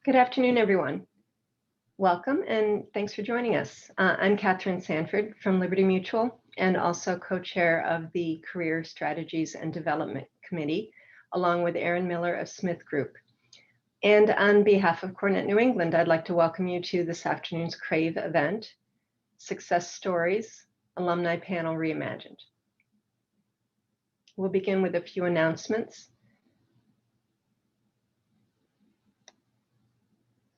Good afternoon, everyone. Welcome and thanks for joining us. I'm Catherine Sanford from Liberty Mutual and also co-chair of the Career Strategies and Development Committee, along with Erin Miller of Smith Group. And on behalf of Cornet New England, I'd like to welcome you to this afternoon's CRAVE event, Success Stories, Alumni Panel Reimagined. We'll begin with a few announcements.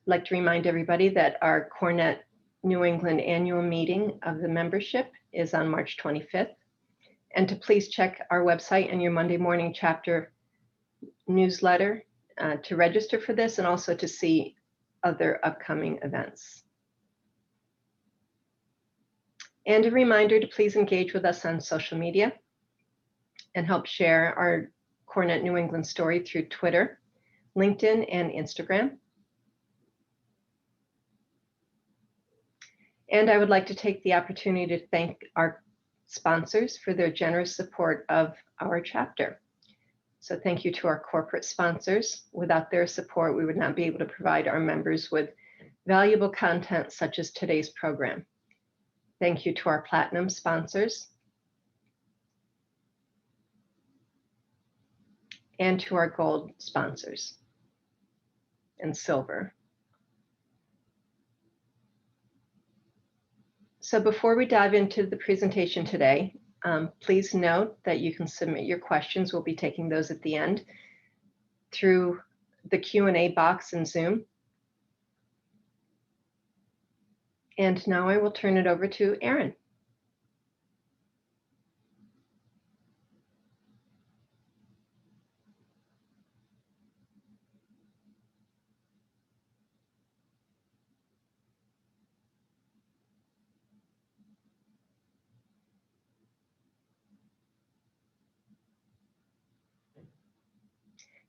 I'd like to remind everybody that our Cornet New England annual meeting of the membership is on March 25th. And to please check our website and your Monday morning chapter newsletter to register for this and also to see other upcoming events. And a reminder to please engage with us on social media and help share our Cornet New England story through Twitter, LinkedIn, and Instagram. And I would like to take the opportunity to thank our sponsors for their generous support of our chapter. So thank you to our corporate sponsors. Without their support, we would not be able to provide our members with valuable content such as today's program. Thank you to our platinum sponsors and to our gold sponsors and silver. So before we dive into the presentation today, please note that you can submit your questions. We'll be taking those at the end through the Q&A box in Zoom. And now I will turn it over to Erin.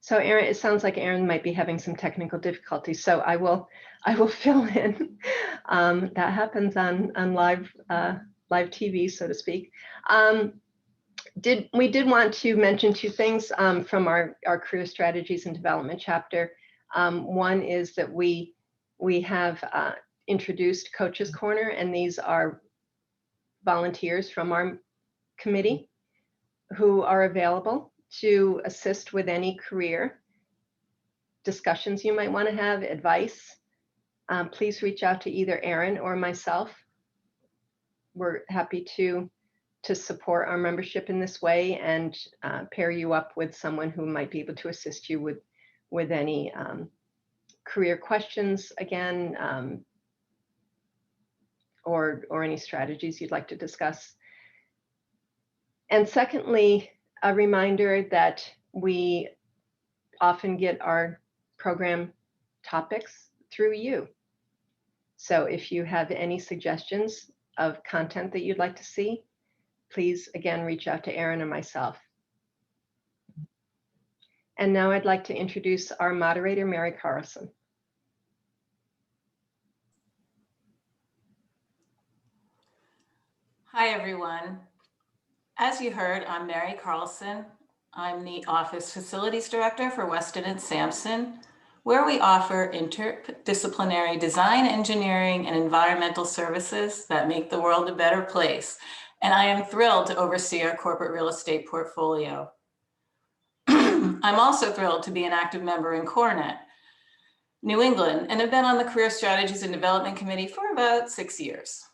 So Erin, it sounds like Erin might be having some technical difficulties. So I will fill in. That happens on live TV, so to speak. We did want to mention two things from our Career Strategies and Development chapter. One is that we have introduced Coaches Corner, and these are volunteers from our committee who are available to assist with any career discussions you might want to have, advice. Please reach out to either Erin or myself. We're happy to support our membership in this way and pair you up with someone who might be able to assist you with any career questions, again, or any strategies you'd like to discuss. And secondly, a reminder that we often get our program topics through you. So if you have any suggestions of content that you'd like to see, please again reach out to Erin or myself. And now I'd like to introduce our moderator, Mary Carlson. Hi, everyone. As you heard, I'm Mary Carlson. I'm the Office Facilities Director for Weston & Sampson, where we offer interdisciplinary design, engineering, and environmental services that make the world a better place. And I am thrilled to oversee our corporate real estate portfolio. I'm also thrilled to be an active member in Cornet New England and have been on the Career Strategies and Development Committee for about 6 years.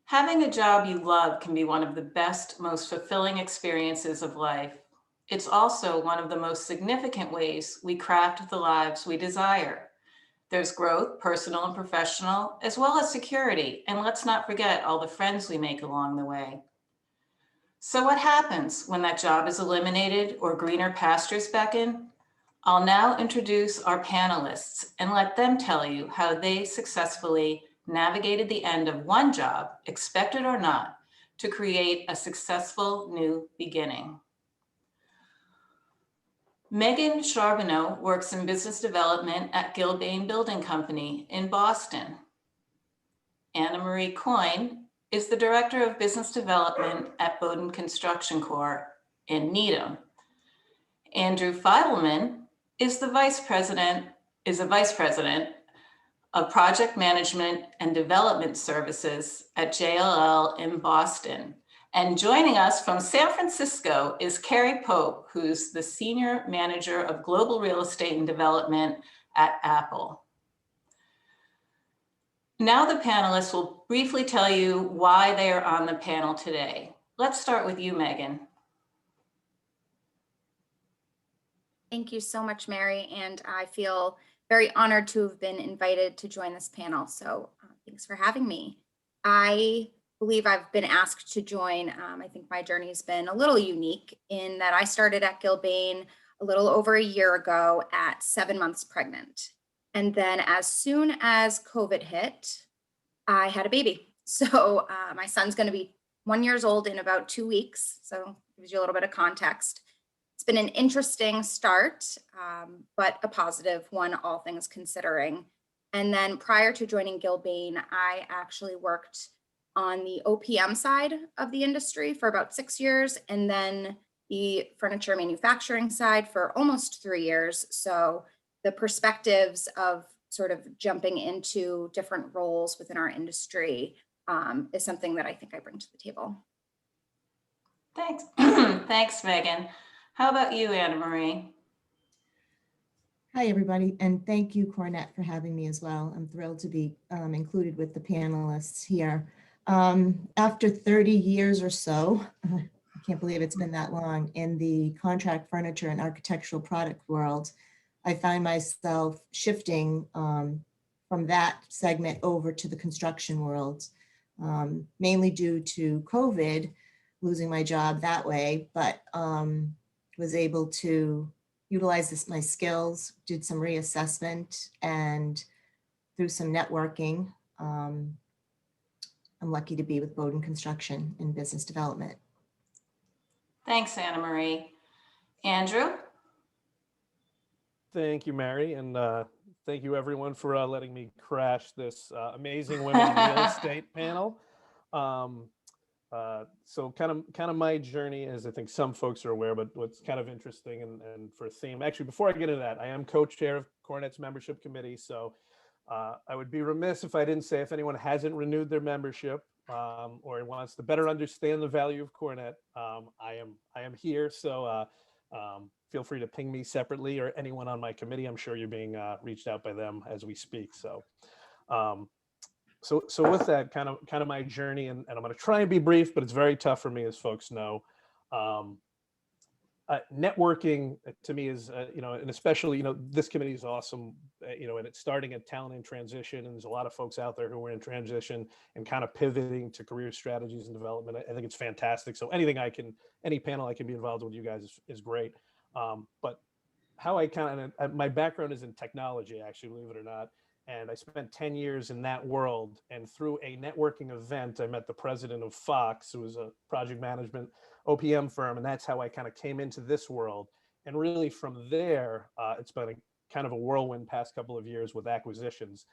Having a job you love can be one of the best, most fulfilling experiences of life. It's also one of the most significant ways we craft the lives we desire. There's growth, personal and professional, as well as security, and let's not forget all the friends we make along the way. So what happens when that job is eliminated or greener pastures beckon? I'll now introduce our panelists and let them tell you how they successfully navigated the end of one job, expected or not, to create a successful new beginning. Megan Charbonneau works in business development at Gilbane Building Company in Boston. Anna Marie Coyne is the Director of Business Development at Bowden Construction Corp. In Needham. Andrew Feidelman is the Vice President is a vice president of project management and development services at JLL in Boston. And joining us from San Francisco is Carrie Pope, who's the senior manager of global real estate and development at Apple. Now the panelists will briefly tell you why they are on the panel today. Let's start with you, Megan. Thank you so much, Mary, and I feel very honored to have been invited to join this panel, so thanks for having me. I believe I've been asked to join. I think my journey has been a little unique in that I started at Gilbane a little over a year ago at 7 months pregnant. And then as soon as COVID hit, I had a baby. So my son's going to be 1 year old in about 2 weeks. So it gives you a little bit of context. It's been an interesting start, but a positive one, all things considering. And then prior to joining Gilbane, I actually worked on the OPM side of the industry for about 6 years, and then the furniture manufacturing side for almost 3 years. So the perspectives of sort of jumping into different roles within our industry is something that I think I bring to the table. Thanks. Thanks, Megan. How about you, Anna Marie? Hi, everybody, and thank you, Cornette, for having me as well. I'm thrilled to be included with the panelists here. After 30 years or so, I can't believe it's been that long, in the contract furniture and architectural product world, I find myself shifting from that segment over to the construction world, mainly due to COVID, losing my job that way, but was able to utilize my skills, did some reassessment, and through some networking, I'm lucky to be with Bowden Construction in business development. Thanks, Anna Marie. Andrew? Thank you, Mary, and thank you everyone for letting me crash this amazing women in real estate panel. So kind of my journey, as I think some folks are aware, but what's kind of interesting and for a theme, actually, before I get into that, I am co-chair of Cornette's membership committee. So I would be remiss if I didn't say, if anyone hasn't renewed their membership or wants to better understand the value of Cornette, I am here. So feel free to ping me separately or anyone on my committee. I'm sure you're being reached out by them as we speak. So So with that, kind of my journey, and I'm going to try and be brief, but it's very tough for me, as folks know. Networking to me is, and especially, this committee is awesome, and it's starting at talent in transition, and there's a lot of folks out there who are in transition and kind of pivoting to career strategies and development. I think it's fantastic. So any panel I can be involved with you guys is great. But how I my background is in technology, actually, believe it or not. And I spent 10 years in that world. And through a networking event, I met the president of Fox, who was a project management OPM firm. And that's how I kind of came into this world. And really from there, it's been kind of a whirlwind past couple of years with acquisitions.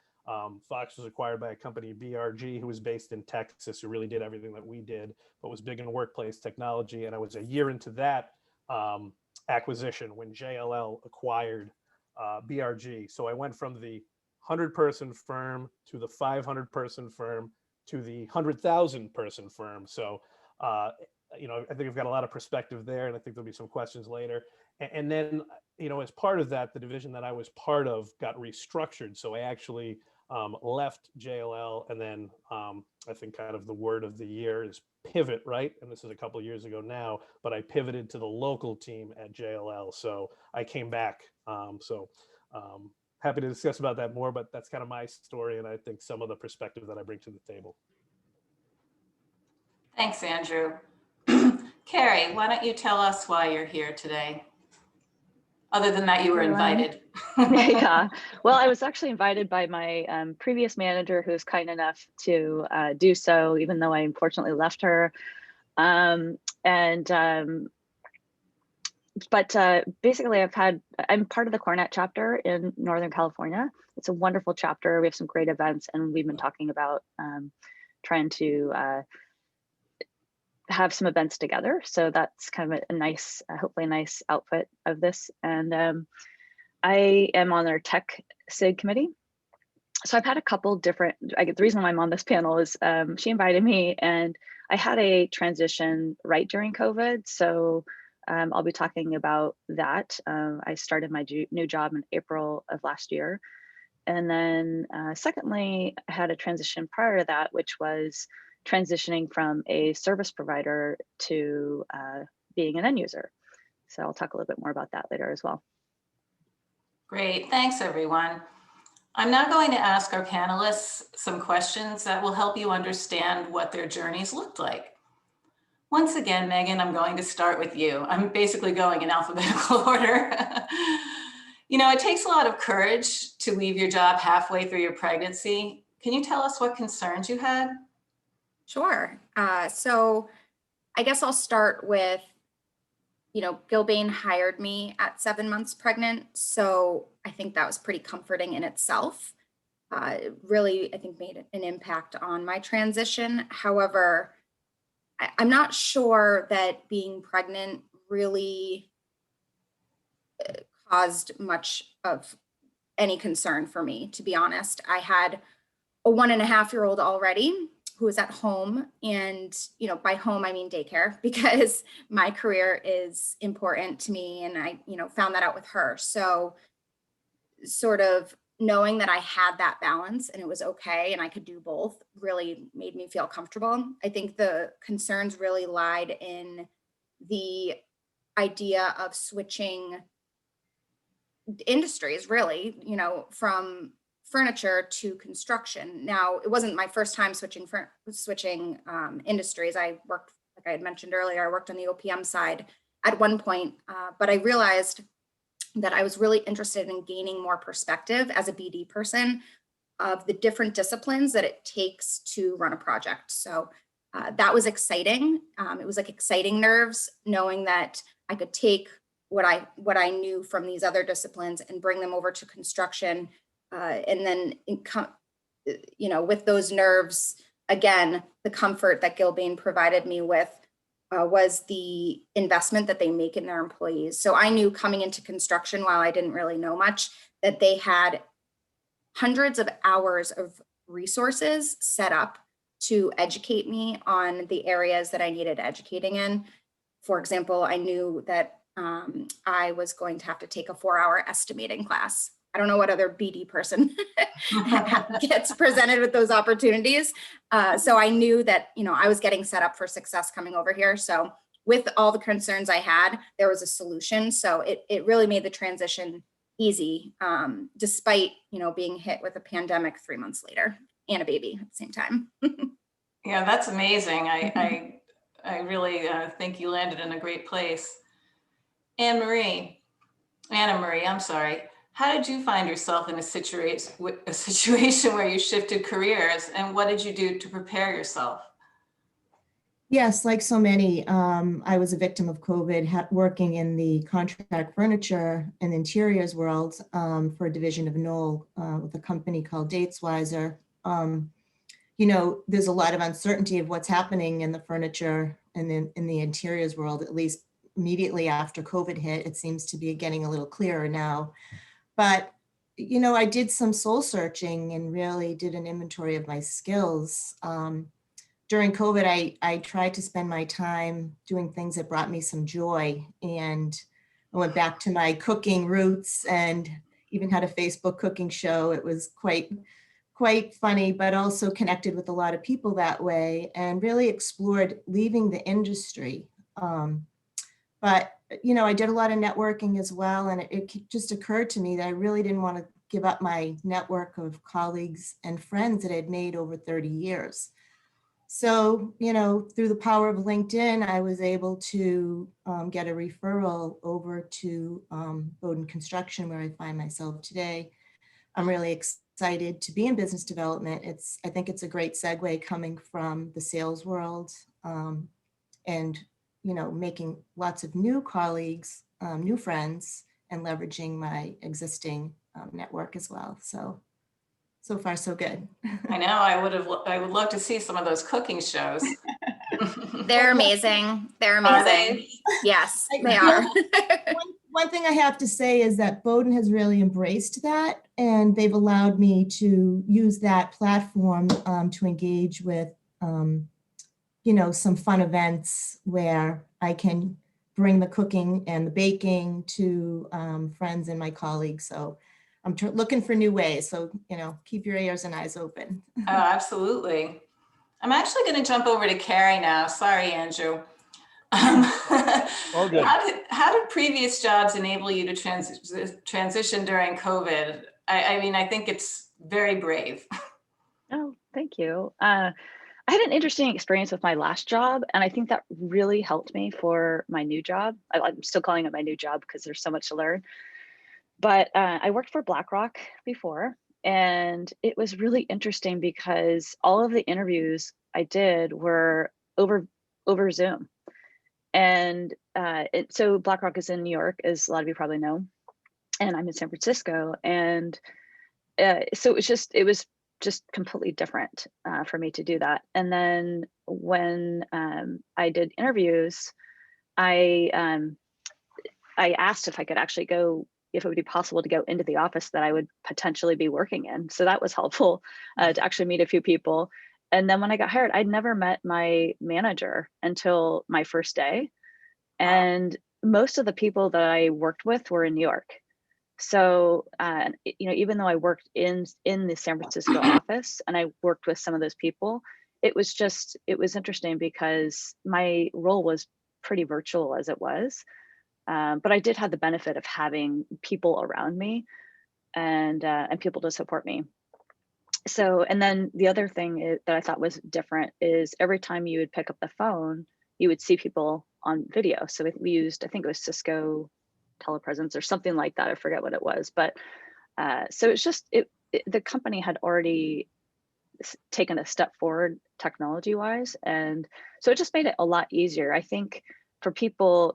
Fox was acquired by a company, BRG, who was based in Texas, who really did everything that we did, but was big in workplace technology. And I was a year into that acquisition when JLL acquired BRG. So I went from the 100-person firm to the 500-person firm to the 100,000-person firm. So, I think I've got a lot of perspective there, and I think there'll be some questions later. And then, as part of that, the division that I was part of got restructured. So I actually left JLL, and then I think kind of the word of the year is pivot, right? And this is a couple of years ago now, but I pivoted to the local team at JLL. So I came back. Happy to discuss about that more, but that's kind of my story, and I think some of the perspective that I bring to the table. Thanks, Andrew. Carrie, why don't you tell us why you're here today? Other than that, you were invited. Yeah, well, I was actually invited by my previous manager, who was kind enough to do so, even though I unfortunately left her. But basically, I'm part of the Cornette chapter in Northern California. It's a wonderful chapter. We have some great events, and we've been talking about trying to have some events together. So that's kind of a nice, hopefully a nice output of this. And I am on their tech SIG committee. So I've had a couple different, the reason why I'm on this panel is she invited me, and I had a transition right during COVID. So I'll be talking about that. I started my new job in April of last year. And then secondly, I had a transition prior to that, which was transitioning from a service provider to being an end user. So I'll talk a little bit more about that later as well. Great, thanks everyone. I'm now going to ask our panelists some questions that will help you understand what their journeys looked like. Once again, Megan, I'm going to start with you. I'm basically going in alphabetical order. You know, it takes a lot of courage to leave your job halfway through your pregnancy. Can you tell us what concerns you had? Sure. So I guess I'll start with, you know, Gilbane hired me at 7 months pregnant. So I think that was pretty comforting in itself. It really, I think, made an impact on my transition. However, I'm not sure that being pregnant really caused much of any concern for me, to be honest. I had a 1.5-year-old already who was at home, and, you know, by home, I mean daycare, because my career is important to me. And I, you know, found that out with her. So sort of knowing that I had that balance and it was okay and I could do both really made me feel comfortable. I think the concerns really lied in the idea of switching industries, really, you know, from furniture to construction. Now, it wasn't my first time switching industries. I worked, like I had mentioned earlier, I worked on the OPM side at one point, but I realized that I was really interested in gaining more perspective as a BD person of the different disciplines that it takes to run a project. So that was exciting. It was like exciting nerves, knowing that I could take what I knew from these other disciplines and bring them over to construction. And then, you know, with those nerves, again, the comfort that Gilbane provided me with was the investment that they make in their employees. So I knew coming into construction, while I didn't really know much, that they had hundreds of hours of resources set up to educate me on the areas that I needed educating in. For example, I knew that I was going to have to take a 4-hour estimating class. I don't know what other BD person gets presented with those opportunities. So I knew that, you know, I was getting set up for success coming over here. So with all the concerns I had, there was a solution. So it really made the transition easy, despite, you know, being hit with a pandemic 3 months later and a baby at the same time. Yeah, that's amazing. I really think you landed in a great place. Anna Marie, I'm sorry. How did you find yourself in a situation where you shifted careers, and what did you do to prepare yourself? Yes, like so many, I was a victim of COVID, working in the contract furniture and interiors world for a division of Knoll with a company called Dateswiser. You know, there's a lot of uncertainty of what's happening in the furniture and in the interiors world, at least immediately after COVID hit. It seems to be getting a little clearer now. But, you know, I did some soul searching and really did an inventory of my skills. During COVID, I tried to spend my time doing things that brought me some joy. And I went back to my cooking roots and even had a Facebook cooking show. It was quite funny, but also connected with a lot of people that way and really explored leaving the industry. But, you know, I did a lot of networking as well. And it just occurred to me that I really didn't want to give up my network of colleagues and friends that I'd made over 30 years. So, you know, through the power of LinkedIn, I was able to get a referral over to Bowden Construction, where I find myself today. I'm really excited to be in business development. I think it's a great segue coming from the sales world and, you know, making lots of new colleagues, new friends, and leveraging my existing network as well. So far, so good. I know, I would love to see some of those cooking shows. They're amazing. They're amazing. Yes, they are. One thing I have to say is that Bowdoin has really embraced that, and they've allowed me to use that platform to engage with, some fun events where I can bring the cooking and the baking to friends and my colleagues. So I'm looking for new ways. So, keep your ears and eyes open. Oh, absolutely. I'm actually going to jump over to Carrie now. Sorry, Andrew. All good. How did previous jobs enable you to transition during COVID? I mean, I think it's very brave. Oh, thank you. I had an interesting experience with my last job, and I think that really helped me for my new job. I'm still calling it my new job because there's so much to learn. But I worked for BlackRock before, and it was really interesting because all of the interviews I did were over Zoom. And so BlackRock is in New York, as a lot of you probably know, and I'm in San Francisco. And so it was just completely different for me to do that. And then when I did interviews, I asked if I could actually go, if it would be possible to go into the office that I would potentially be working in. So that was helpful to actually meet a few people. And then when I got hired, I'd never met my manager until my first day. And most of the people that I worked with were in New York. So, even though I worked in the San Francisco office and I worked with some of those people, it was interesting because my role was pretty virtual as it was. But I did have the benefit of having people around me and people to support me. So, and then the other thing that I thought was different is every time you would pick up the phone, you would see people on video. So we used, I think it was Cisco telepresence or something like that. I forget what it was, but so it's just, the company had already taken a step forward technology wise. And so it just made it a lot easier. I think people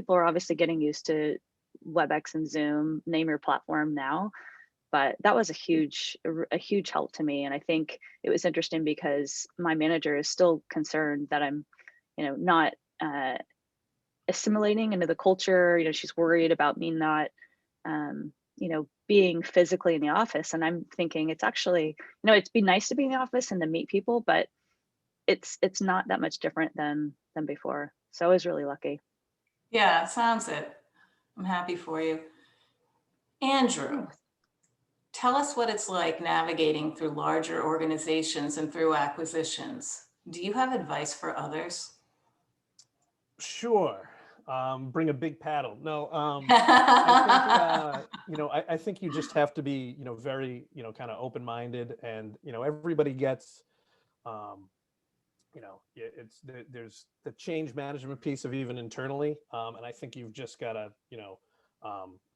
are obviously getting used to WebEx and Zoom, name your platform now, but that was a huge help to me. And I think it was interesting because my manager is still concerned that I'm, not assimilating into the culture. She's worried about me not, being physically in the office. And I'm thinking it's actually, it'd be nice to be in the office and to meet people, but it's not that much different than before. So I was really lucky. Yeah, it sounds it. I'm happy for you. Andrew, tell us what it's like navigating through larger organizations and through acquisitions. Do you have advice for others? Sure. Bring a big paddle. No, I think, I think you just have to be, very, kind of open-minded, and, everybody gets, there's the change management piece of even internally. And I think you've just got to,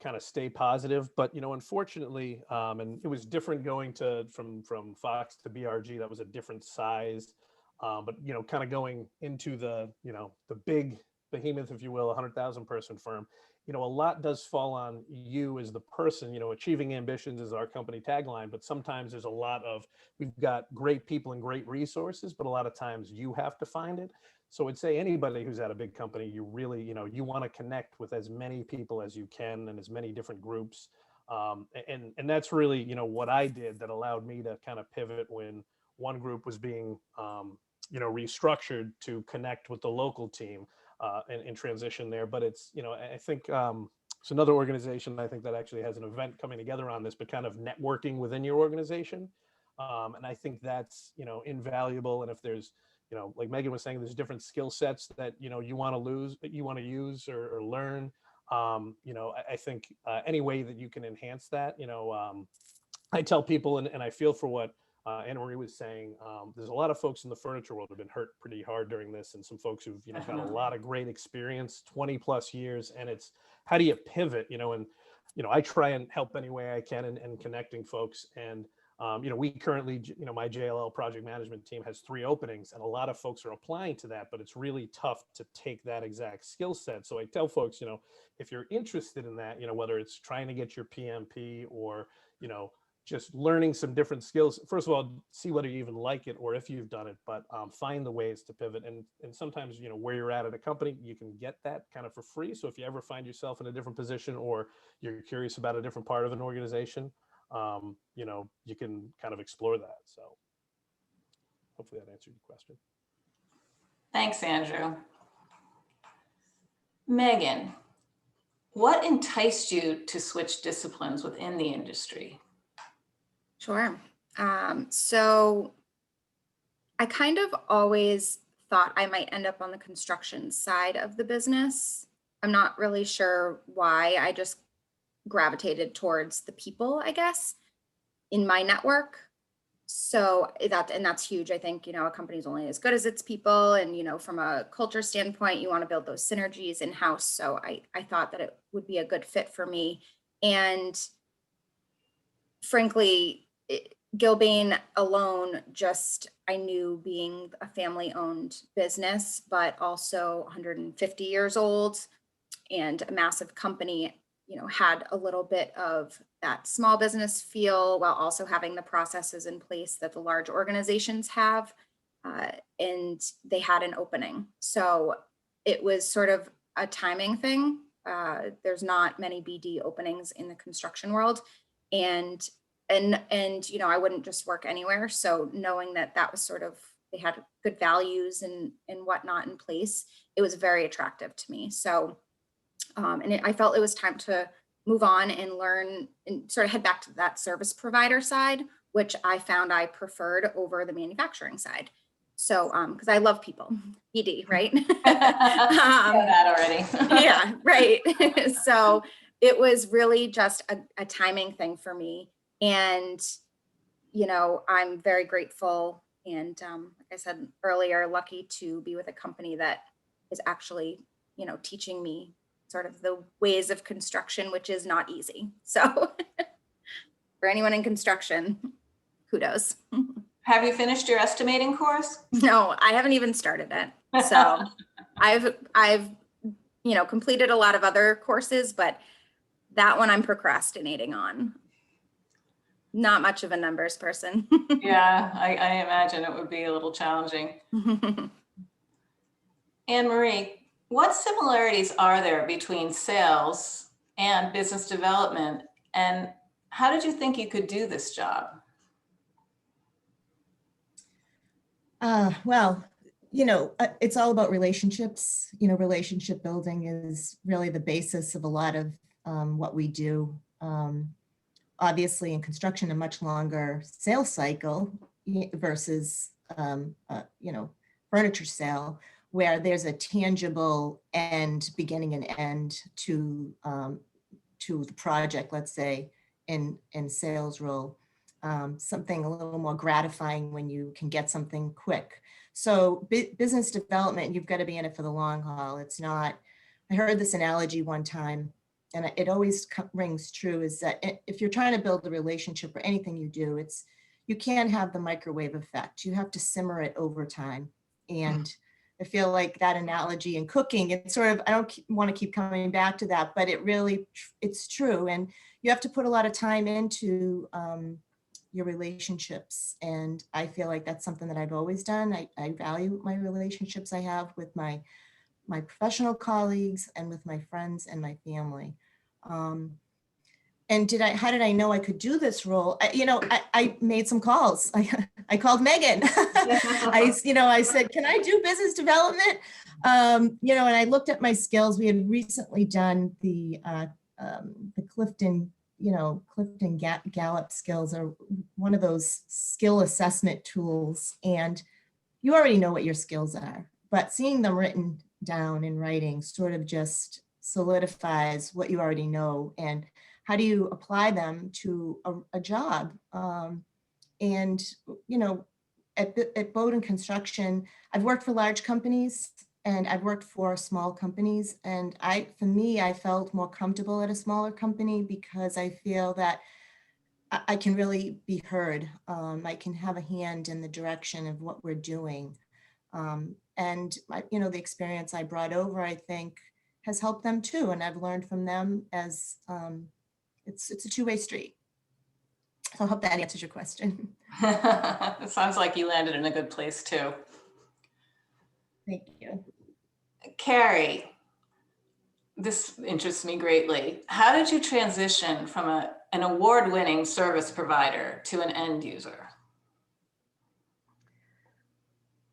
kind of stay positive. But, unfortunately, and it was different going from Fox to BRG. That was a different size. But, kind of going into the big behemoth, if you will, 100,000 person firm, a lot does fall on you as the person. Achieving ambitions is our company tagline, but sometimes there's a lot of, we've got great people and great resources, but a lot of times you have to find it. So I'd say anybody who's at a big company, you really, you want to connect with as many people as you can and as many different groups. And that's really, what I did that allowed me to kind of pivot when one group was being, restructured to connect with the local team and transition there. But it's, I think it's another organization, I think, that actually has an event coming together on this, but kind of networking within your organization. And I think that's, invaluable. And if there's, like Megan was saying, there's different skill sets that, you want to use or learn. I think any way that you can enhance that, I tell people, and I feel for what Anna Marie was saying, there's a lot of folks in the furniture world who've been hurt pretty hard during this, and some folks who've got a lot of great experience, 20 plus years, and it's how do you pivot, and I try and help any way I can in connecting folks. And we currently, my JLL project management team has 3 openings, and a lot of folks are applying to that, but it's really tough to take that exact skill set. So I tell folks, if you're interested in that, whether it's trying to get your PMP or just learning some different skills. First of all, see whether you even like it or if you've done it, but find the ways to pivot. And sometimes, you know, where you're at a company, you can get that kind of for free. So if you ever find yourself in a different position or you're curious about a different part of an organization, you know, you can kind of explore that. So hopefully that answered your question. Thanks, Andrew. Megan, what enticed you to switch disciplines within the industry? Sure. So I kind of always thought I might end up on the construction side of the business. I'm not really sure why. I just gravitated towards the people, I guess, in my network. So that's huge. I think, you know, a company's only as good as its people. And, you know, from a culture standpoint, you want to build those synergies in-house. So I thought that it would be a good fit for me. And frankly, Gilbane alone, just I knew being a family-owned business, but also 150 years old and a massive company, you know, had a little bit of that small business feel while also having the processes in place that the large organizations have. And they had an opening. So it was sort of a timing thing. There's not many BD openings in the construction world. And you know, I wouldn't just work anywhere. So knowing that that was sort of, they had good values and whatnot in place, it was very attractive to me. So, I felt it was time to move on and learn and sort of head back to that service provider side, which I found I preferred over the manufacturing side. So, because I love people, BD, right? That already. Yeah, right. So it was really just a timing thing for me. And, you know, I'm very grateful and, like I said earlier, lucky to be with a company that is actually, you know, teaching me sort of the ways of construction, which is not easy. So for anyone in construction, kudos. Have you finished your estimating course? No, I haven't even started it. So I've, you know, completed a lot of other courses, but that one I'm procrastinating on. Not much of a numbers person. Yeah, I imagine it would be a little challenging. Anne-Marie, what similarities are there between sales and business development? And how did you think you could do this job? Well, you know, it's all about relationships. You know, relationship building is really the basis of a lot of what we do. Obviously, in construction, a much longer sales cycle versus, you know, furniture sale, where there's a tangible end, beginning and end to the project, let's say, in sales role. Something a little more gratifying when you can get something quick. So business development, you've got to be in it for the long haul. It's not, I heard this analogy one time, and it always rings true, is that if you're trying to build a relationship or anything you do, you can't have the microwave effect. You have to simmer it over time. And I feel like that analogy in cooking, it's sort of, I don't want to keep coming back to that, but it's true. And you have to put a lot of time into your relationships. And I feel like that's something that I've always done. I value my relationships I have with my professional colleagues and with my friends and my family. And how did I know I could do this role? I made some calls. I called Megan. I said, can I do business development? And I looked at my skills. We had recently done the Clifton Gallup skills, are one of those skill assessment tools. And you already know what your skills are, but seeing them written down in writing sort of just solidifies what you already know. And how do you apply them to a job? At Bowden Construction, I've worked for large companies and I've worked for small companies. And I felt more comfortable at a smaller company because I feel that I can really be heard. I can have a hand in the direction of what we're doing. The experience I brought over, I think, has helped them too. And I've learned from them as it's a two-way street. So I hope that answers your question. It sounds like you landed in a good place too. Thank you. Carrie, this interests me greatly. How did you transition from an award-winning service provider to an end user?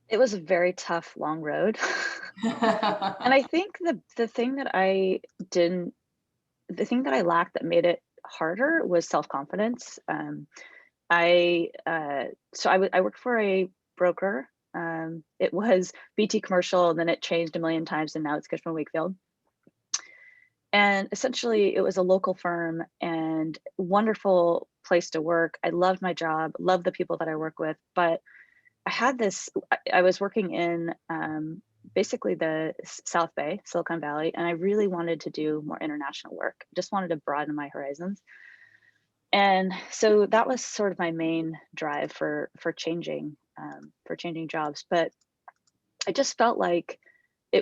It was a very tough, long road. And I think the thing that the thing that I lacked that made it harder was self-confidence. I worked for a broker. It was BT Commercial, and then it changed a million times, and now it's Cushman Wakefield. And essentially, it was a local firm and wonderful place to work. I loved my job, loved the people that I work with, but I had this. I was working in basically the South Bay, Silicon Valley, and I really wanted to do more international work. Just wanted to broaden my horizons. And so that was sort of my main drive for changing jobs. But I just felt like I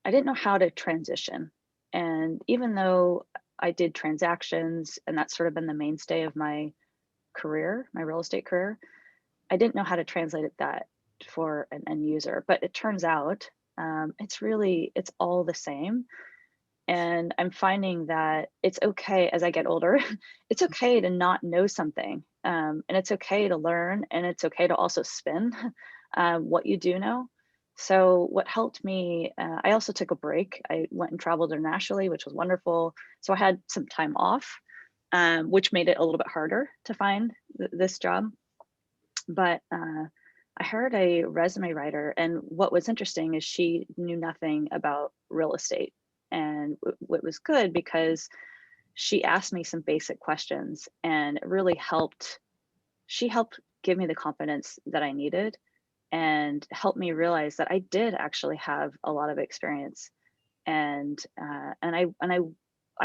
didn't know how to transition. And even though I did transactions, and that's sort of been the mainstay of my career, my real estate career, I didn't know how to translate that for an end user. But it turns out it's all the same. And I'm finding that it's okay as I get older, it's okay to not know something. And it's okay to learn, and it's okay to also spin what you do know. So what helped me, I also took a break. I went and traveled internationally, which was wonderful. So I had some time off, which made it a little bit harder to find this job. But I heard a resume writer, and what was interesting is she knew nothing about real estate. And what was good because she asked me some basic questions, and it really helped. She helped give me the confidence that I needed, and helped me realize that I did actually have a lot of experience, and I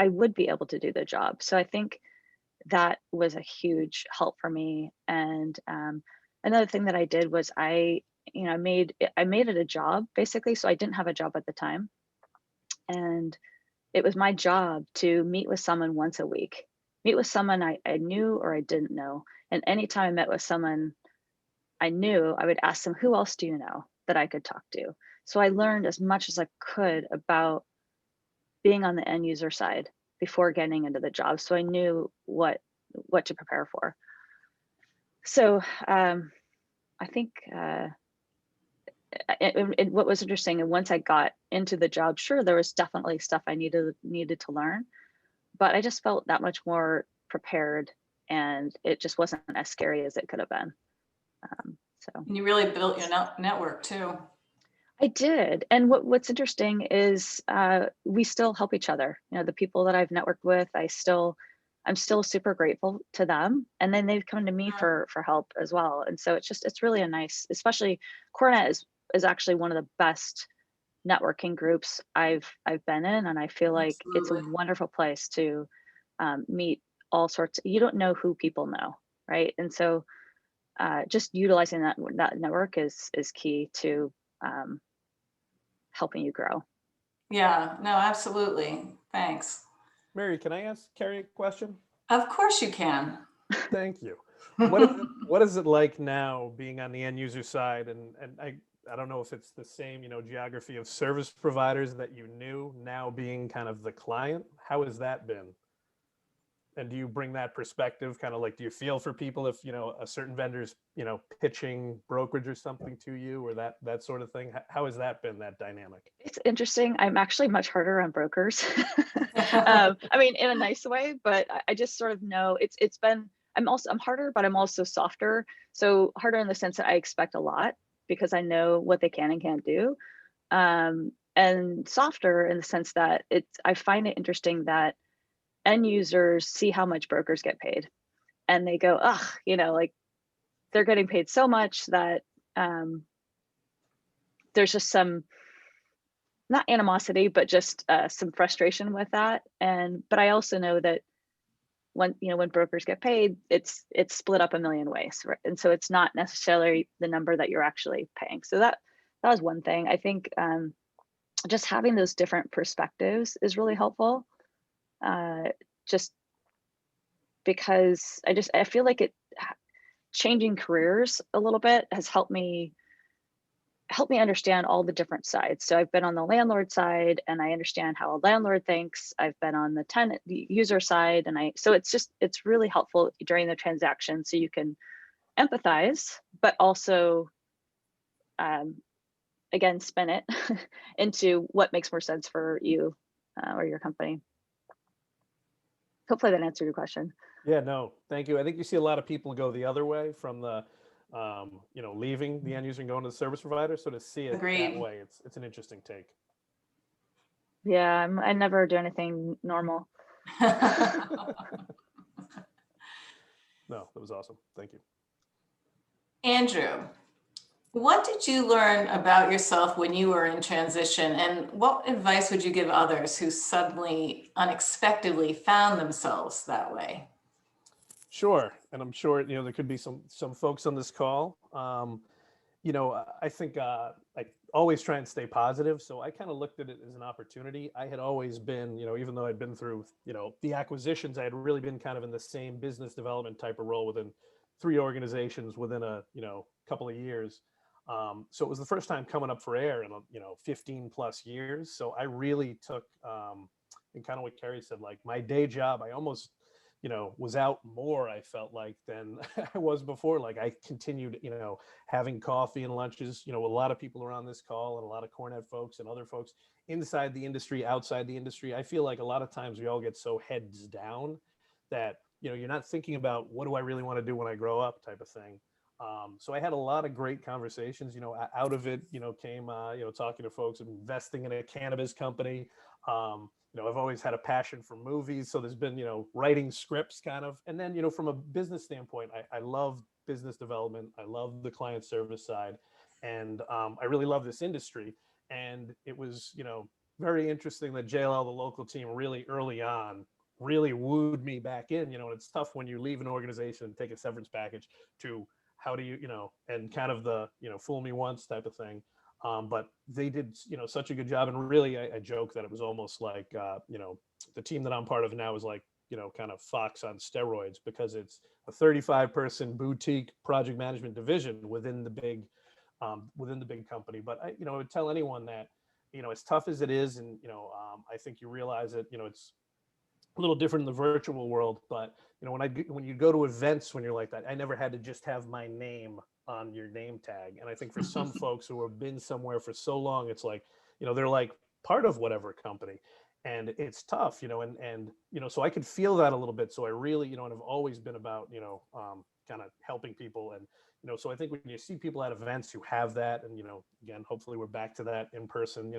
would be able to do the job. So I think that was a huge help for me. And another thing that I did was I made it a job basically. So I didn't have a job at the time, and it was my job to meet with someone once a week, meet with someone I knew or I didn't know. And anytime I met with someone I knew, I would ask them, who else do you know that I could talk to? So I learned as much as I could about being on the end user side before getting into the job. So I knew what to prepare for. So I think what was interesting, and once I got into the job, sure, there was definitely stuff I needed to learn, but I just felt that much more prepared, and it just wasn't as scary as it could have been. So And you really built your network too. I did. And what's interesting is we still help each other. You know, the people that I've networked with, I'm still super grateful to them. And then they've come to me for help as well. And so it's really a nice, especially Coronet is actually one of the best networking groups I've been in. And I feel like it's a wonderful place to meet all sorts. You don't know who people know, right? And so just utilizing that network is key to helping you grow. Yeah, no, absolutely. Thanks. Mary, can I ask Carrie a question? Of course you can. Thank you. What is it like now being on the end user side? And I don't know if it's the same, geography of service providers that you knew, now being kind of the client. How has that been? And do you bring that perspective, kind of like, do you feel for people if, a certain vendor's, pitching brokerage or something to you, or that sort of thing? How has that been, that dynamic? It's interesting. I'm actually much harder on brokers. I mean, in a nice way, but I just sort of know it's been, I'm harder, but I'm also softer. So harder in the sense that I expect a lot because I know what they can and can't do. And softer in the sense that I find it interesting that end users see how much brokers get paid, and they go, ugh, like they're getting paid so much that there's just some, not animosity, but just some frustration with that. But I also know that when brokers get paid, it's split up a million ways, right? And so it's not necessarily the number that you're actually paying. So that was one thing. I think just having those different perspectives is really helpful. Just because I feel like changing careers a little bit has helped me understand all the different sides. So I've been on the landlord side and I understand how a landlord thinks. I've been on the user side, and so it's really helpful during the transaction, so you can empathize, but also again, spin it into what makes more sense for you or your company. Hopefully that answered your question. Yeah, no, thank you. I think you see a lot of people go the other way from the, leaving the end user and going to the service provider. So to see it Agreed. that way, it's an interesting take. Yeah, I never do anything normal. No, that was awesome. Thank you. Andrew, what did you learn about yourself when you were in transition, and what advice would you give others who suddenly, unexpectedly found themselves that way? Sure, and I'm sure there could be some folks on this call. I think I always try and stay positive. So I kind of looked at it as an opportunity. I had always been, even though I'd been through, the acquisitions, I had really been kind of in the same business development type of role within 3 organizations within a, couple of years. So it was the first time coming up for air in, 15 plus years. So I really took, and kind of what Carrie said, like my day job, I almost, was out more, I felt like, than I was before. Like I continued, having coffee and lunches, a lot of people around this call and a lot of Cornet folks and other folks inside the industry, outside the industry. I feel like a lot of times we all get so heads down that, you're not thinking about what do I really want to do when I grow up type of thing. So I had a lot of great conversations, out of it, came, talking to folks, investing in a cannabis company. I've always had a passion for movies. So there's been, writing scripts kind of, and then, from a business standpoint, I love business development. I love the client service side, and I really love this industry. And it was, very interesting that JLL, the local team, really early on really wooed me back in, and it's tough when you leave an organization and take a severance package to how do you, and kind of the, fool me once type of thing. But they did, such a good job. And really, I joke that it was almost like, the team that I'm part of now is like, kind of Fox on steroids, because it's a 35-person boutique project management division within the big company. But I would tell anyone that, as tough as it is, and, I think you realize that, it's a little different in the virtual world, but when you go to events, when you're like that, I never had to just have my name on your name tag. And I think for some folks who have been somewhere for so long, it's like, they're like part of whatever company, and it's tough, and so I could feel that a little bit. So I really, and I've always been about, kind of helping people. And, so I think when you see people at events who have that, and, again, hopefully we're back to that in person,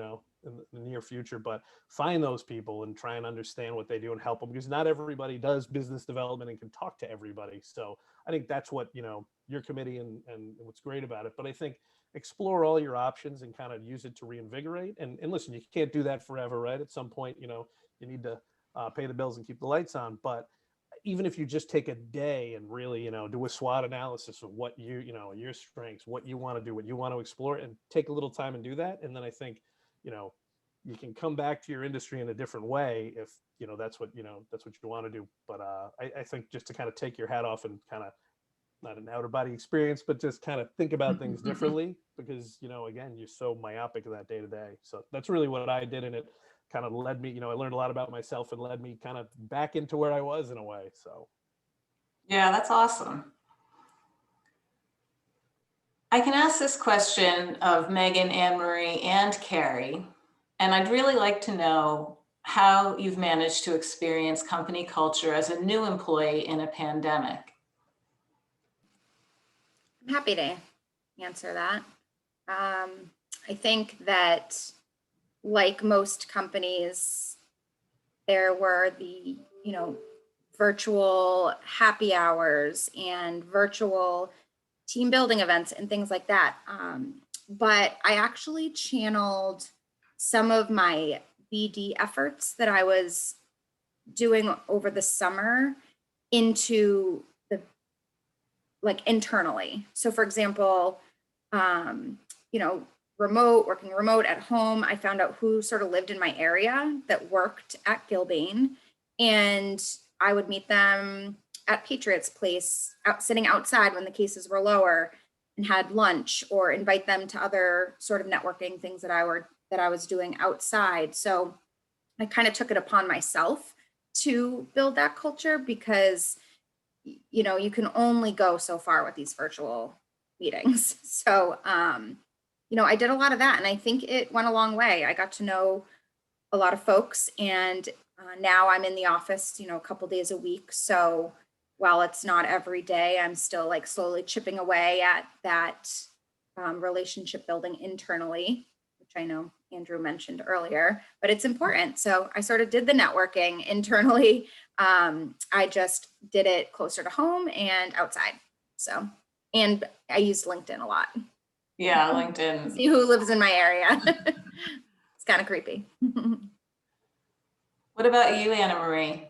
in the near future, but find those people and try and understand what they do and help them, because not everybody does business development and can talk to everybody. So I think that's what, your committee and what's great about it. But I think explore all your options and kind of use it to reinvigorate. And listen, you can't do that forever, right? At some point, you need to pay the bills and keep the lights on. But even if you just take a day and really, do a SWOT analysis of what your strengths, what you want to do, what you want to explore, and take a little time and do that. And then I think, you can come back to your industry in a different way if, that's what you want to do. But I think just to kind of take your hat off and kind of, not an outer body experience, but just kind of think about things differently, because, again, you're so myopic in that day to day. So that's really what I did. And it kind of led me, I learned a lot about myself and led me kind of back into where I was in a way. So. Yeah, that's awesome. I can ask this question of Megan, Anne Marie, and Carrie, and I'd really like to know how you've managed to experience company culture as a new employee in a pandemic. I'm happy to answer that. I think that, like most companies, there were the, virtual happy hours and virtual team building events and things like that. But I actually channeled some of my BD efforts that I was doing over the summer into internally. So for example, working remote at home, I found out who sort of lived in my area that worked at Gilbane, and I would meet them at Patriots Place, sitting outside when the cases were lower, and had lunch, or invite them to other sort of networking things that I was doing outside. So I kind of took it upon myself to build that culture, because you know, you can only go so far with these virtual meetings. So you know, I did a lot of that, and I think it went a long way. I got to know a lot of folks, and now I'm in the office, you know, a couple days a week. So while it's not every day, I'm still like slowly chipping away at that relationship building internally, which I know Andrew mentioned earlier, but it's important. So I sort of did the networking internally. I just did it closer to home and outside. So, and I used LinkedIn a lot. Yeah, LinkedIn. See who lives in my area. It's kind of creepy. What about you, Anna Marie?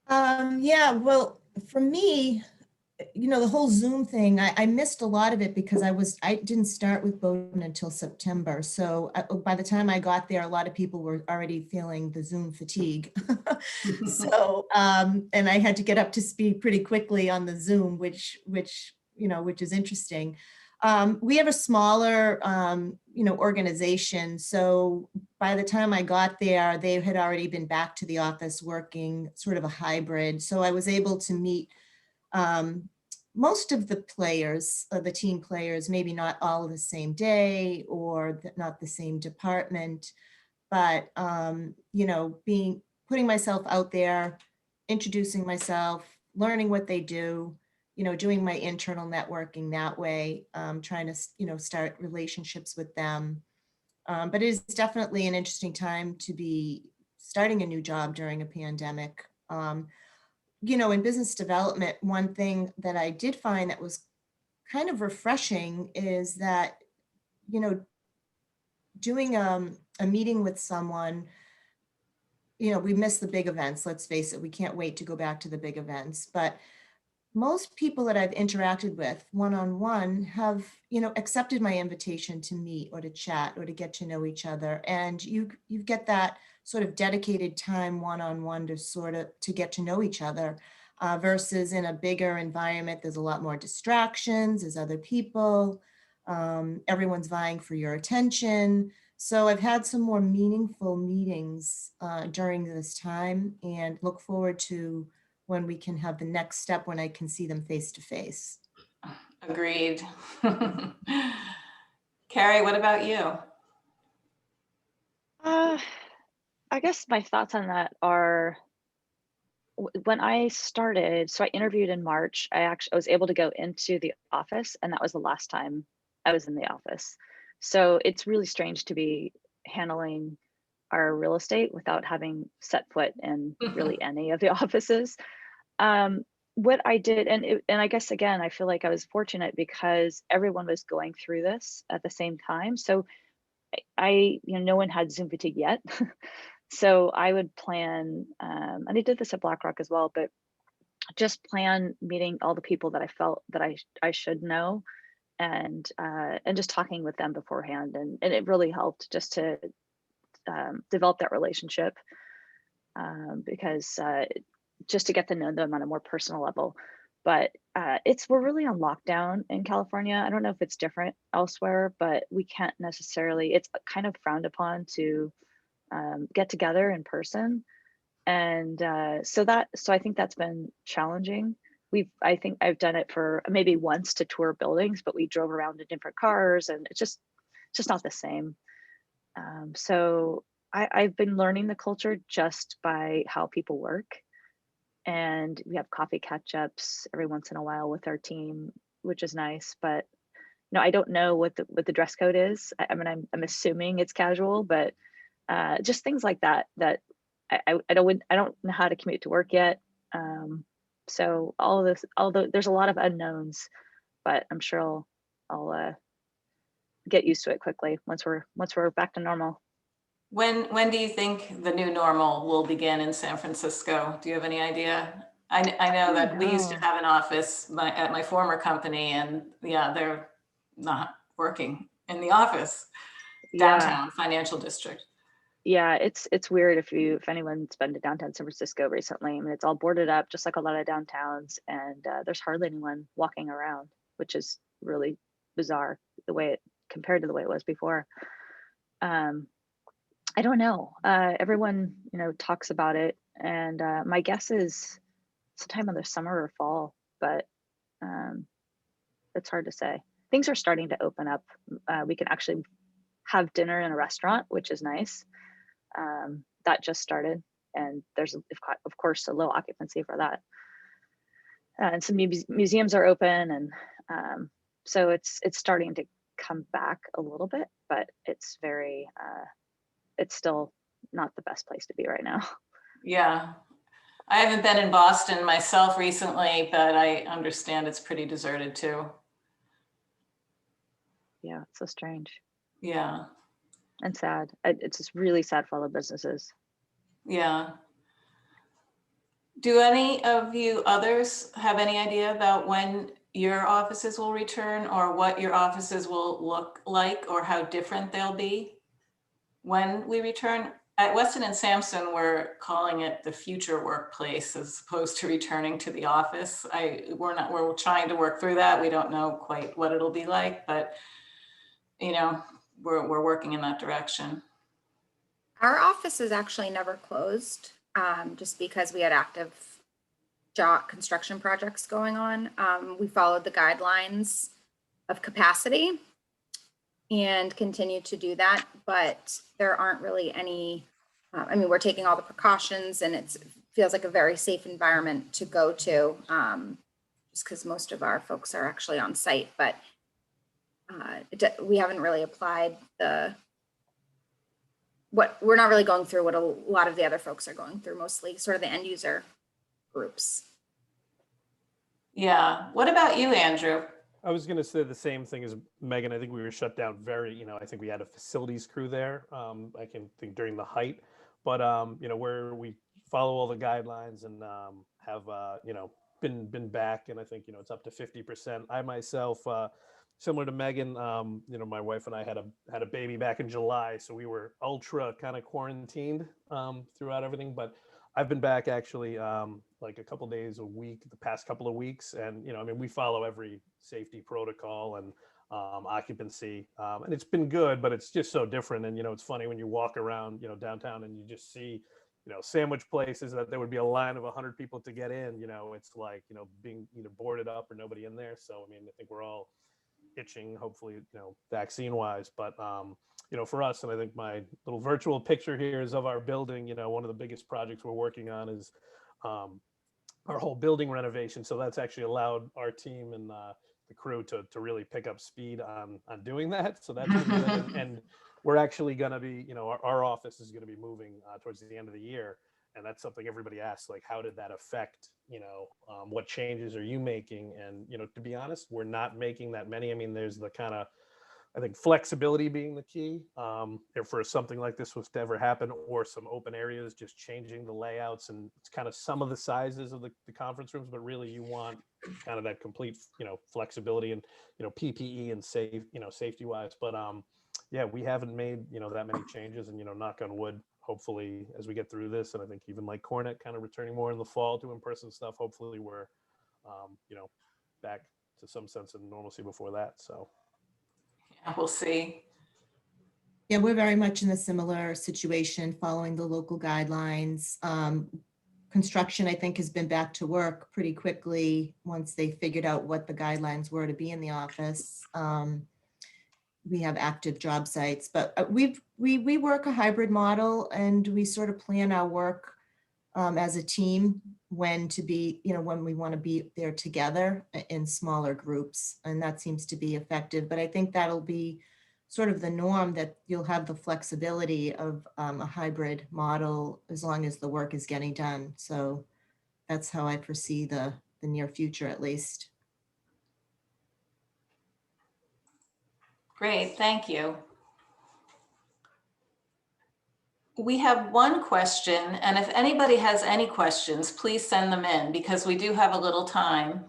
Yeah, well, for me, you know, the whole Zoom thing, I missed a lot of it because I didn't start with Bowdoin until September. So by the time I got there, a lot of people were already feeling the Zoom fatigue. So, and I had to get up to speed pretty quickly on the Zoom, which is interesting. We have a smaller, you know, organization. So by the time I got there, they had already been back to the office working sort of a hybrid. So I was able to meet most of the players, the team players, maybe not all the same day or not the same department, but you know, putting myself out there, introducing myself, learning what they do, you know, doing my internal networking that way, trying to, you know, start relationships with them. But it is definitely an interesting time to be starting a new job during a pandemic. You know, in business development, one thing that I did find that was kind of refreshing is that, you know, doing a meeting with someone, you know, we miss the big events, let's face it, we can't wait to go back to the big events, but most people that I've interacted with one-on-one have, you know, accepted my invitation to meet or to chat or to get to know each other. And you get that sort of dedicated time one-on-one to get to know each other, versus in a bigger environment, there's a lot more distractions, there's other people, everyone's vying for your attention. So I've had some more meaningful meetings during this time, and look forward to when we can have the next step when I can see them face to face. Agreed. Carrie, what about you? I guess my thoughts on that are, when I started, so I interviewed in March, I was able to go into the office, and that was the last time I was in the office. So it's really strange to be handling our real estate without having set foot in really any of the offices. What I did, and I guess again, I feel like I was fortunate because everyone was going through this at the same time. So you know, no one had Zoom fatigue yet. So I would plan, and I did this at BlackRock as well, but just plan meeting all the people that I felt that I should know, and just talking with them beforehand, and it really helped just to develop that relationship, because just to get to know them on a more personal level. But we're really on lockdown in California. I don't know if it's different elsewhere, but we can't necessarily, it's kind of frowned upon to get together in person. And so I think that's been challenging. I think I've done it for maybe once to tour buildings, but we drove around in different cars, and it's just not the same. So I've been learning the culture just by how people work. And we have coffee catch-ups every once in a while with our team, which is nice. But no, I don't know what the dress code is. I mean, I'm assuming it's casual, but just things like that I don't know how to commute to work yet. So all of this, although there's a lot of unknowns, but I'm sure I'll get used to it quickly once we're back to normal. When do you think the new normal will begin in San Francisco? Do you have any idea? I know that we used to have an office at my former company, and yeah, they're not working in the office downtown financial district. Yeah, it's weird if anyone's been to downtown San Francisco recently. I mean, it's all boarded up, just like a lot of downtowns, and there's hardly anyone walking around, which is really bizarre the way it compared to the way it was before. I don't know. Everyone, talks about it, and my guess is sometime in the summer or fall, but it's hard to say. Things are starting to open up. We can actually have dinner in a restaurant, which is nice. That just started, and there's of course a low occupancy for that. And some museums are open, and so it's starting to come back a little bit, but it's very it's still not the best place to be right now. Yeah. I haven't been in Boston myself recently, but I understand it's pretty deserted too. Yeah, it's so strange Yeah. and sad. It's just really sad for all the businesses. Yeah. Do any of you others have any idea about when your offices will return, or what your offices will look like, or how different they'll be when we return? At Weston and Sampson, we're calling it the future workplace as opposed to returning to the office. We're trying to work through that. We don't know quite what it'll be like, but we're working in that direction. Our office is actually never closed, just because we had active construction projects going on. We followed the guidelines of capacity and continue to do that, but there aren't really any, we're taking all the precautions, and it feels like a very safe environment to go to, just because most of our folks are actually on site, but we haven't really applied we're not really going through what a lot of the other folks are going through, mostly sort of the end user groups. Yeah. What about you, Andrew? I was going to say the same thing as Megan. I think we were shut down I think we had a facilities crew there. I can think during the height, but where we follow all the guidelines and have been back, and I think it's up to 50%. I myself, similar to Megan, my wife and I had a baby back in July, so we were ultra kind of quarantined throughout everything. But I've been back actually like a couple days a week the past couple of weeks, and we follow every safety protocol and occupancy, and it's been good, but it's just so different. And it's funny when you walk around downtown and you just see sandwich places that there would be a line of 100 people to get in. It's like being either boarded up or nobody in there. So I think we're all itching, hopefully vaccine wise, but for us, and I think my little virtual picture here is of our building. One of the biggest projects we're working on is our whole building renovation. So that's actually allowed our team and the crew to really pick up speed on doing that. So that's been good. And we're actually going to be, our office is going to be moving towards the end of the year. And that's something everybody asks, like, how did that affect, what changes are you making? And, to be honest, we're not making that many. There's the kind of, I think, flexibility being the key. If for something like this was to ever happen, or some open areas, just changing the layouts, and it's kind of some of the sizes of the conference rooms, but really you want kind of that complete, flexibility and, PPE and safety wise. But yeah, we haven't made, that many changes, and, knock on wood, hopefully as we get through this, and I think even like Cornet kind of returning more in the fall to in-person stuff, hopefully we're, back to some sense of normalcy before that. So. Yeah, we'll see. Yeah, we're very much in a similar situation, following the local guidelines. Construction, I think, has been back to work pretty quickly once they figured out what the guidelines were to be in the office. We have active job sites, but we work a hybrid model, and we sort of plan our work as a team when we want to be there together in smaller groups, and that seems to be effective. But I think that'll be sort of the norm, that you'll have the flexibility of a hybrid model as long as the work is getting done. So that's how I foresee the near future, at least. Great, thank you. We have one question, and if anybody has any questions, please send them in, because we do have a little time.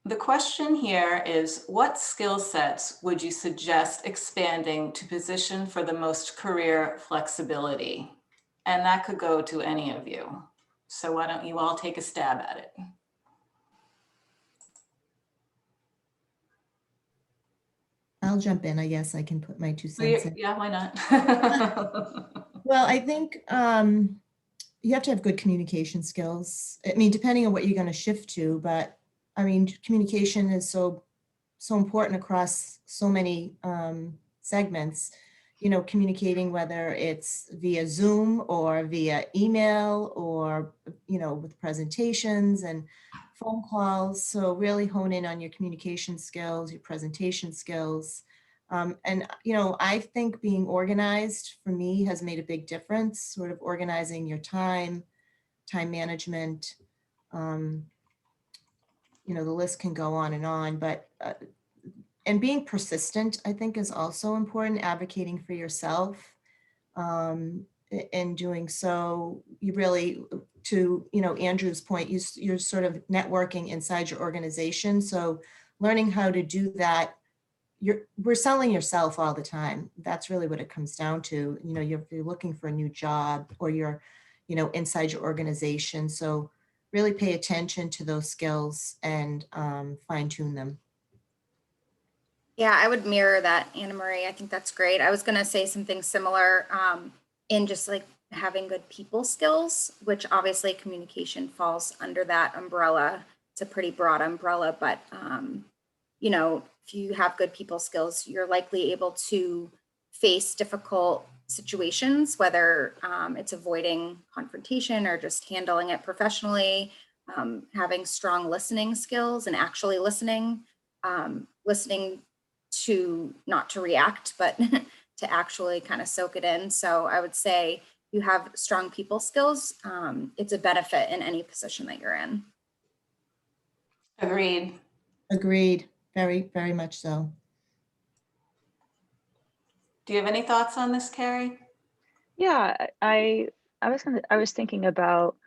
The question here is, what skill sets would you suggest expanding to position for the most career flexibility? And that could go to any of you. So why don't you all take a stab at it? I'll jump in. I guess I can put my 2 cents in. Yeah, why not? Well, I think you have to have good communication skills. I mean, depending on what you're going to shift to, but I mean, communication is so important across so many segments. You know, communicating, whether it's via Zoom or via email or, you know, with presentations and phone calls. So really hone in on your communication skills, your presentation skills. And, you know, I think being organized for me has made a big difference, sort of organizing your time management. You know, the list can go on, but and being persistent, I think, is also important. Advocating for yourself, in doing so, you really, to, you know, Andrew's point, you're sort of networking inside your organization. So learning how to do that, we're selling yourself all the time. That's really what it comes down to. You know, you're looking for a new job, or you're, you know, inside your organization. So really pay attention to those skills and fine tune them. Yeah, I would mirror that, Anna Marie. I think that's great. I was going to say something similar in just like having good people skills, which obviously communication falls under that umbrella. It's a pretty broad umbrella, but you know, if you have good people skills, you're likely able to face difficult situations, whether it's avoiding confrontation or just handling it professionally, having strong listening skills and actually listening, listening to not to react, but to actually kind of soak it in. So I would say you have strong people skills. It's a benefit in any position that you're in. Agreed. Agreed. Very, very much so. Do you have any thoughts on this, Carrie? Yeah, I was thinking about,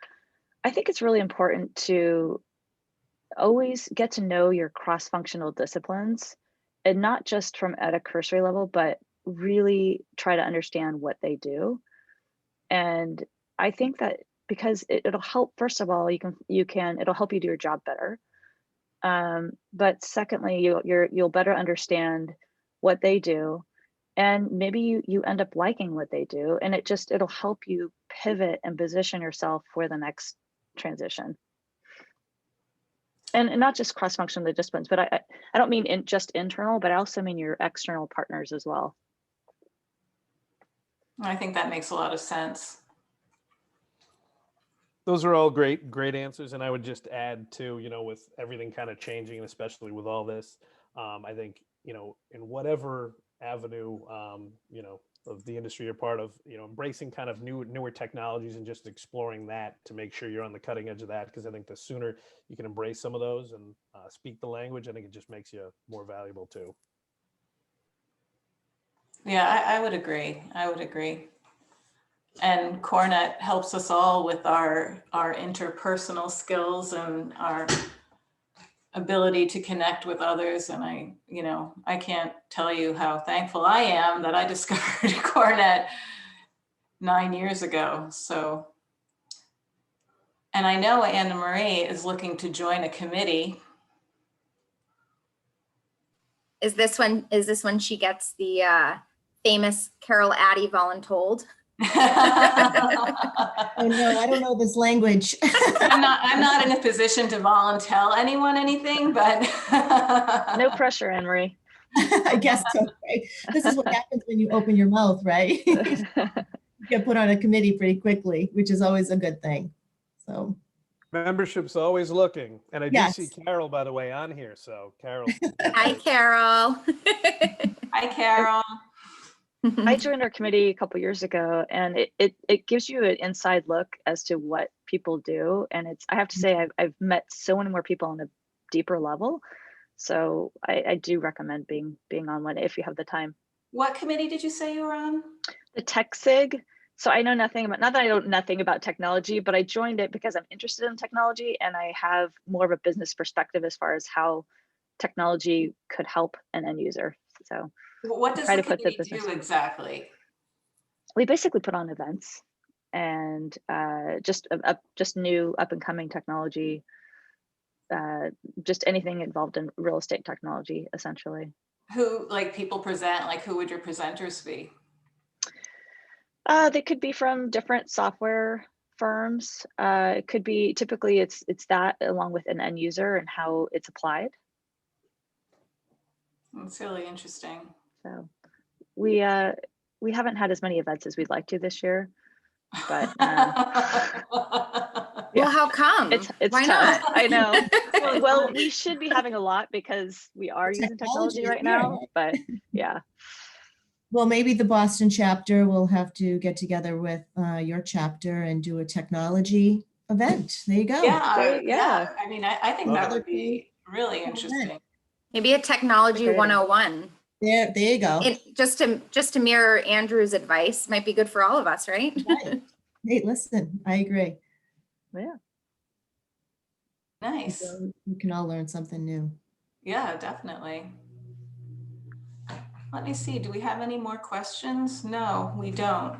I think it's really important to always get to know your cross-functional disciplines, and not just from at a cursory level, but really try to understand what they do. And I think that because it'll help, first of all, it'll help you do your job better. But secondly, you'll better understand what they do, and maybe you end up liking what they do, and it'll help you pivot and position yourself for the next transition. And not just cross-functional disciplines, but I don't mean just internal, but I also mean your external partners as well. I think that makes a lot of sense. Those are all great answers. And I would just add to, you know, with everything kind of changing, and especially with all this, I think, you know, in whatever avenue, you know, of the industry you're part of, you know, embracing kind of newer technologies and just exploring that to make sure you're on the cutting edge of that. Because I think the sooner you can embrace some of those and speak the language, I think it just makes you more valuable too. Yeah, I would agree. I would agree. And Cornet helps us all with our interpersonal skills and our ability to connect with others. And I can't tell you how thankful I am that I discovered Cornet 9 years ago. So, and I know Anna Marie is looking to join a committee. Is this when she gets the famous Carol Addy voluntold? Oh no, I don't know this language. I'm not in a position to volunteer anyone anything, but No pressure, Anne Marie. I guess so, right? This is what happens when you open your mouth, right? You get put on a committee pretty quickly, which is always a good thing. So Membership's always looking. And I Yes. do see Carol, by the way, on here. So Carol. Hi, Carol. Hi, Carol. I joined our committee a couple years ago, and it gives you an inside look as to what people do. And I have to say, I've met so many more people on a deeper level. So I do recommend being on one if you have the time. What committee did you say you were on? The Tech SIG. So I know nothing about, not that I know nothing about technology, but I joined it because I'm interested in technology and I have more of a business perspective as far as how technology could help an end user. So What does try the to put the committee business. do exactly? We basically put on events and just new up and coming technology, just anything involved in real estate technology, essentially. Who, like, people present, like, who would your presenters be? They could be from different software firms. It could be, typically it's that along with an end user and how it's applied. It's really interesting. So we haven't had as many events as we'd like to this year, but yeah. Well, how come? It's Why tough. not? I know. Really Well, fun. we should be having a lot because we are using technology Technology is right here, now, right? but yeah. Well, maybe the Boston chapter will have to get together with your chapter and do a technology event. There you go. Yeah. I mean, I think that would be really interesting. Maybe a technology Great idea. 101. There you go. Just to mirror Andrew's advice might be good for all of us, right? Right. Hey, listen, I agree. Yeah. Nice. So we can all learn something new. Yeah, definitely. Let me see, do we have any more questions? No, we don't.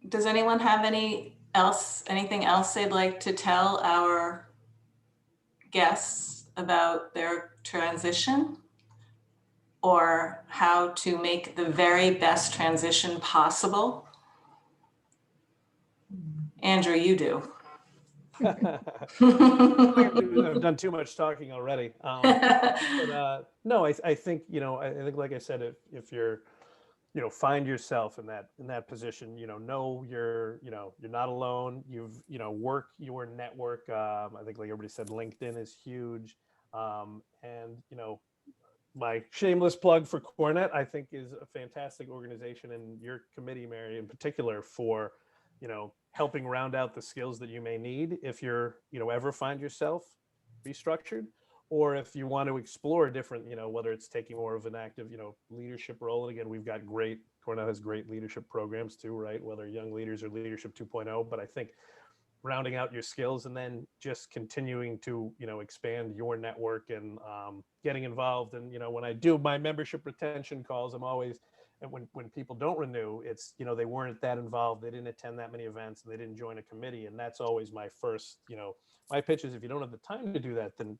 Does anyone have anything else they'd like to tell our guests about their transition or how to make the very best transition possible? Andrew, you do. I've done too much talking already. No, I think, I think, like I said, if you're, find yourself in that position, know you're not alone. You've, work your network. I think, like everybody said, LinkedIn is huge. And, my shameless plug for Cornet, I think, is a fantastic organization, and your committee, Mary, in particular, for, helping round out the skills that you may need if you're, ever find yourself restructured, or if you want to explore different, whether it's taking more of an active, leadership role. And again, Cornell has great leadership programs too, right? Whether young leaders or leadership 2.0, but I think rounding out your skills and then just continuing to, expand your network and getting involved. And, when I do my membership retention calls, I'm always, and when people don't renew, it's, they weren't that involved, they didn't attend that many events, and they didn't join a committee. And that's always my first, my pitch is, if you don't have the time to do that, then,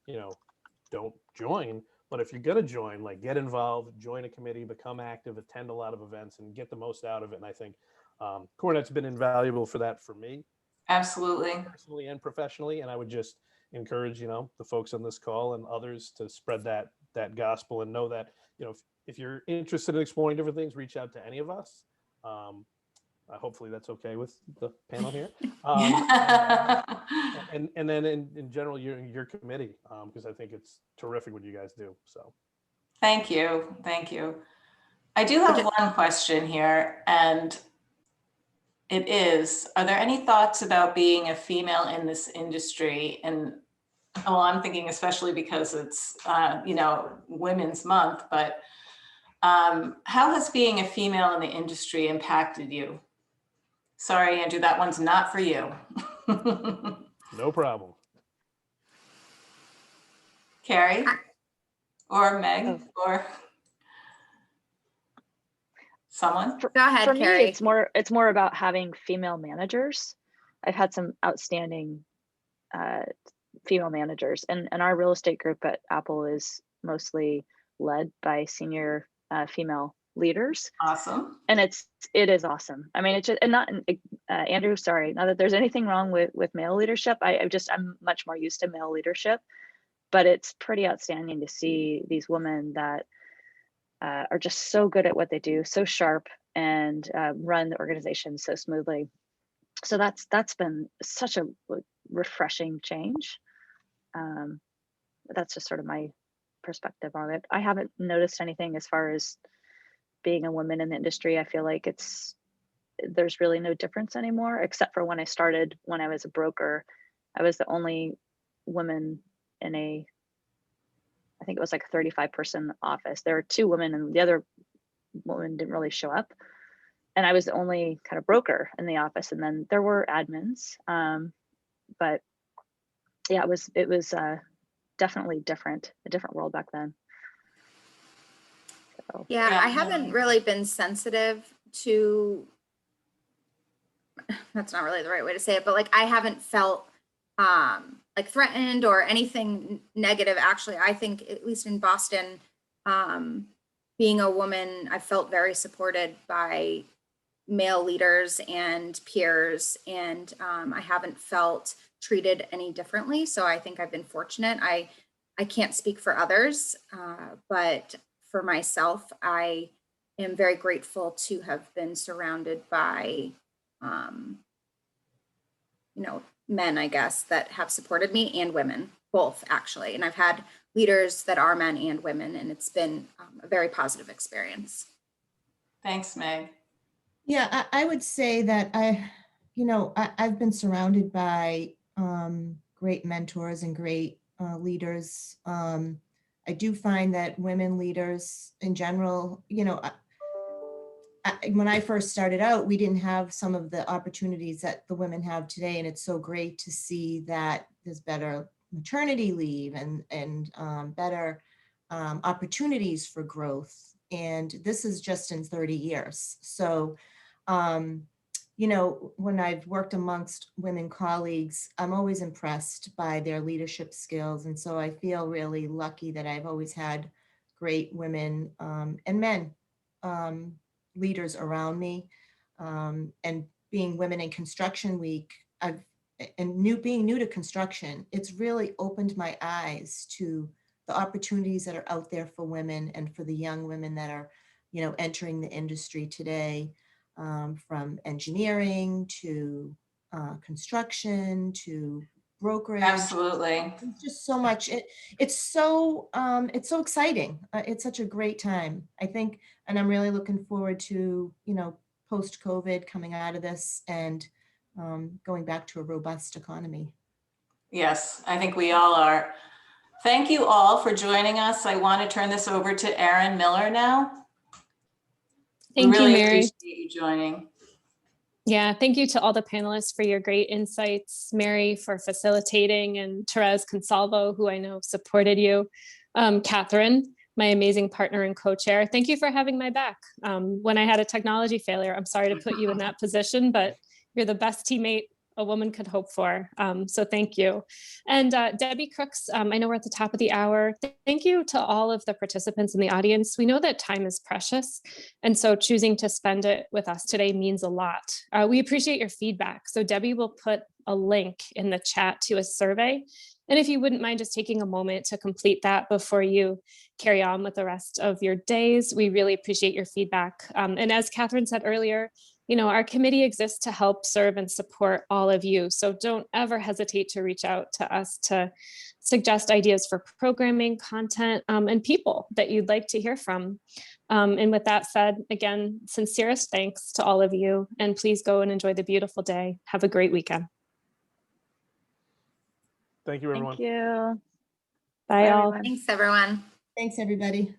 don't join. But if you're going to join, like, get involved, join a committee, become active, attend a lot of events, and get the most out of it. And I think Cornet's been invaluable for that for me. Absolutely. Personally and professionally. And I would just encourage, the folks on this call and others to spread that gospel, and know that, if you're interested in exploring different things, reach out to any of us. Hopefully that's okay with the panel here. And then in general, your committee, because I think it's terrific what you guys do. So. Thank you. I do have one question here, and it is, are there any thoughts about being a female in this industry? And I'm thinking especially because it's, Women's Month, but how has being a female in the industry impacted you? Sorry, Andrew, that one's not for you. No problem. Carrie or Meg or someone? Go ahead, For Carrie. me, it's more about having female managers. I've had some outstanding female managers, and our real estate group at Apple is mostly led by senior female leaders. Awesome. And it is awesome. I mean, it's just, and not Andrew, sorry, not that there's anything wrong with male leadership. I'm much more used to male leadership, but it's pretty outstanding to see these women that are just so good at what they do, so sharp, and run the organization so smoothly. So that's been such a refreshing change. That's just sort of my perspective on it. I haven't noticed anything as far as being a woman in the industry. I feel like there's really no difference anymore, except for when I started, when I was a broker. I was the only woman in I think it was like a 35-person office. There were 2 women, and the other women didn't really show up. And I was the only kind of broker in the office. And then there were admins. But yeah, it was definitely a different world back then. So. Yeah, Yeah. I haven't really been sensitive to, that's not really the right way to say it, but like I haven't felt like threatened or anything negative. Actually, I think at least in Boston, being a woman, I felt very supported by male leaders and peers, and I haven't felt treated any differently. So I think I've been fortunate. I can't speak for others, but for myself, I am very grateful to have been surrounded by, you know, men, I guess, that have supported me, and women, both actually. And I've had leaders that are men and women, and it's been a very positive experience. Thanks, Meg. Yeah, I would say that I've been surrounded by great mentors and great leaders. I do find that women leaders in general, when I first started out, we didn't have some of the opportunities that the women have today. And it's so great to see that there's better maternity leave and better opportunities for growth. And this is just in 30 years. So, when I've worked amongst women colleagues, I'm always impressed by their leadership skills. And so I feel really lucky that I've always had great women and men leaders around me. And being Women in Construction Week, being new to construction, it's really opened my eyes to the opportunities that are out there for women and for the young women that are, entering the industry today, from engineering to construction to brokerage. Absolutely. It's just so much. It's so exciting. It's such a great time, I think, and I'm really looking forward to, post-COVID coming out of this and going back to a robust economy. Yes, I think we all are. Thank you all for joining us. I want to turn this over to Erin Miller now. Thank you, Really Mary. appreciate you joining. Yeah, thank you to all the panelists for your great insights, Mary for facilitating, and Therese Consalvo, who I know supported you. Catherine, my amazing partner and co-chair, thank you for having my back. When I had a technology failure, I'm sorry to put you in that position, but you're the best teammate a woman could hope for. So thank you. And Debbie Crooks, I know we're at the top of the hour. Thank you to all of the participants in the audience. We know that time is precious, and so choosing to spend it with us today means a lot. We appreciate your feedback. So Debbie will put a link in the chat to a survey. And if you wouldn't mind just taking a moment to complete that before you carry on with the rest of your days, we really appreciate your feedback. And as Catherine said earlier, our committee exists to help serve and support all of you. So don't ever hesitate to reach out to us to suggest ideas for programming, content, and people that you'd like to hear from. And with that said, again, sincerest thanks to all of you, and please go and enjoy the beautiful day. Have a great weekend. Thank you, everyone. Thank you. Bye all. Everyone. Thanks, everyone. Thanks, everybody.